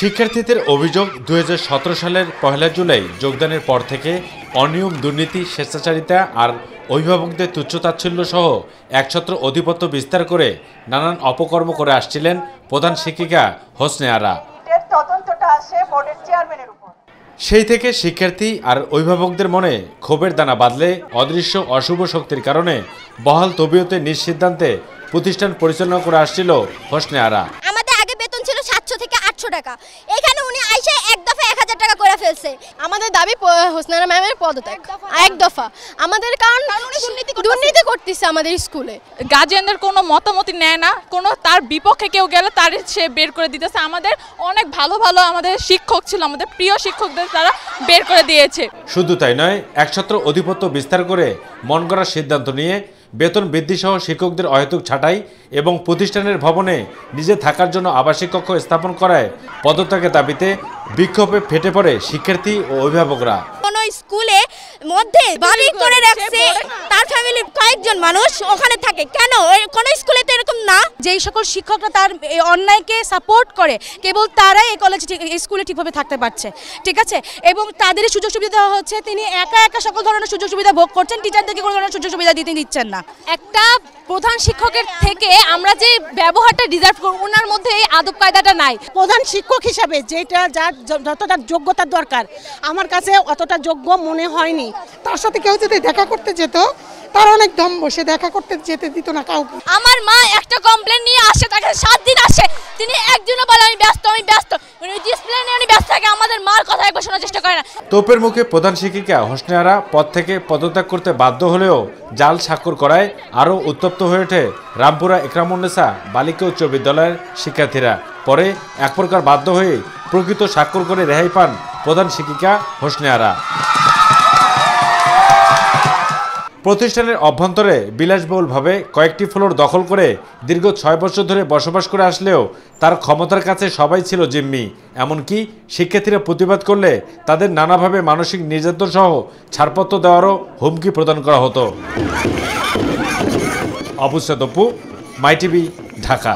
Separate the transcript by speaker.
Speaker 1: শিক্ষার্থীদের অভিযোগ ২০১৭ সালের ১লা জুলাই যোগদানের পর থেকে অনিয়ম, দুর্নীতি, স্বেচ্ছাচারিতা আর অভিভাবকদের তুচ্ছতাচ্ছিল্য সহ একছত্র আধিপত্য বিস্তার করে নানান অপকর্ম করে আসছিলেন প্রধান শিক্ষিকা হোসনে আরা।
Speaker 2: তদন্তটা আসে বোর্ডের চেয়ারম্যানের উপর।
Speaker 1: সেই থেকে শিক্ষার্থী আর অভিভাবকদের মনে ক্ষোভের দানা বাঁধলে অদৃশ্য অশুভ শক্তির কারণে বহাল তবিয়তে নিজ সিদ্ধান্তে প্রতিষ্ঠান পরিচালনা করে আসছিল হোসনে আরা।
Speaker 3: আমাদের আগে বেতন ছিল ৭০০ থেকে ৮০০ টাকা, এখানে উনি আইসা এক দফা ১০০০ টাকা করে ফেলছে। আমাদের দাবি হোসনে আরা ম্যামের পদত্যাগ এক দফা। আমাদের কারণ দুর্নীতি করতেছে আমাদের স্কুলে।
Speaker 4: গার্জিয়ানদের কোনো মতামতই নেয় না, কোনো তার বিপক্ষে কেউ গেলে তার সে বের করে দিতেছে। আমাদের অনেক ভালো ভালো আমাদের শিক্ষক ছিল, আমাদের প্রিয় শিক্ষকদের তারা বের করে দিয়েছে।
Speaker 1: শুধু তাই নয়, একছত্র আধিপত্য বিস্তার করে মন গড়ার সিদ্ধান্ত নিয়ে বেতন বৃদ্ধি সহ শিক্ষকদের অহেতুক ছাঁটাই এবং প্রতিষ্ঠানের ভবনে নিজে থাকার জন্য আবাসিক কক্ষ স্থাপন করায় পদত্যাগের দাবিতে বিক্ষোভে ফেটে পড়ে শিক্ষার্থী ও অভিভাবকরা।
Speaker 3: কোন স্কুলে মধ্যে বাড়ি করে রাখছে, তার ফ্যামিলির কয়েকজন মানুষ ওখানে থাকে, কেন কোন স্কুলে তো এরকম না?
Speaker 5: যেই সকল শিক্ষকরা তার অন্যায়কে সাপোর্ট করে কেবল তারাই এই কলেজে স্কুলে ঠিকভাবে থাকতে পারছে, ঠিক আছে, এবং তাদের সুযোগ সুবিধা দেওয়া হচ্ছে। তিনি একা একা সকল ধরনের সুযোগ সুবিধা ভোগ করছেন, টিচারদেরকে কোনো ধরনের সুযোগ সুবিধা দিতে দিচ্ছেন না।
Speaker 4: একটা প্রধান শিক্ষকের থেকে আমরা যে ব্যবহারটা ডিজার্ভ করব, ওনার মধ্যে এই আদব কায়দাটা নাই।
Speaker 6: প্রধান শিক্ষক হিসাবে যেটা যার যতটা যোগ্যতার দরকার আমার কাছে অতটা যোগ্য মনে হয়নি।
Speaker 7: তার সাথে কেউ যদি দেখা করতে যেত তার অনেক দম বসে দেখা করতে যেতে দিত না কাউকে।
Speaker 3: আমার মা একটা কমপ্লেন নিয়ে আসে, তাকে ৭ দিন আসে, তিনি একদিনও বলে আমি ব্যস্ত উনি ডিসপ্লে নিয়ে উনি ব্যস্ত থাকে, আমাদের মার কথা একবার শোনার চেষ্টা করে না।
Speaker 1: তোপের মুখে প্রধান শিক্ষিকা হোসনে আরা পদ থেকে পদত্যাগ করতে বাধ্য হলেও জাল স্বাক্ষর করায় আরও উত্তপ্ত হয়ে ওঠে রামপুরা একরামুন্নেসা বালিকা উচ্চ বিদ্যালয়ের শিক্ষার্থীরা। পরে এক প্রকার বাধ্য হয়ে প্রকৃত স্বাক্ষর করে রেহাই পান প্রধান শিক্ষিকা হোসনে আরা। প্রতিষ্ঠানের অভ্যন্তরে বিলাসবহুলভাবে কয়েকটি ফ্লোর দখল করে দীর্ঘ ৬ বছর ধরে বসবাস করে আসলেও তার ক্ষমতার কাছে সবাই ছিল জিম্মি। এমনকি শিক্ষার্থীরা প্রতিবাদ করলে তাদের নানাভাবে মানসিক নির্যাতন সহ ছাড়পত্র দেওয়ারও হুমকি প্রদান করা হতো। অবুসাদ অপু, মাই টিভি, ঢাকা।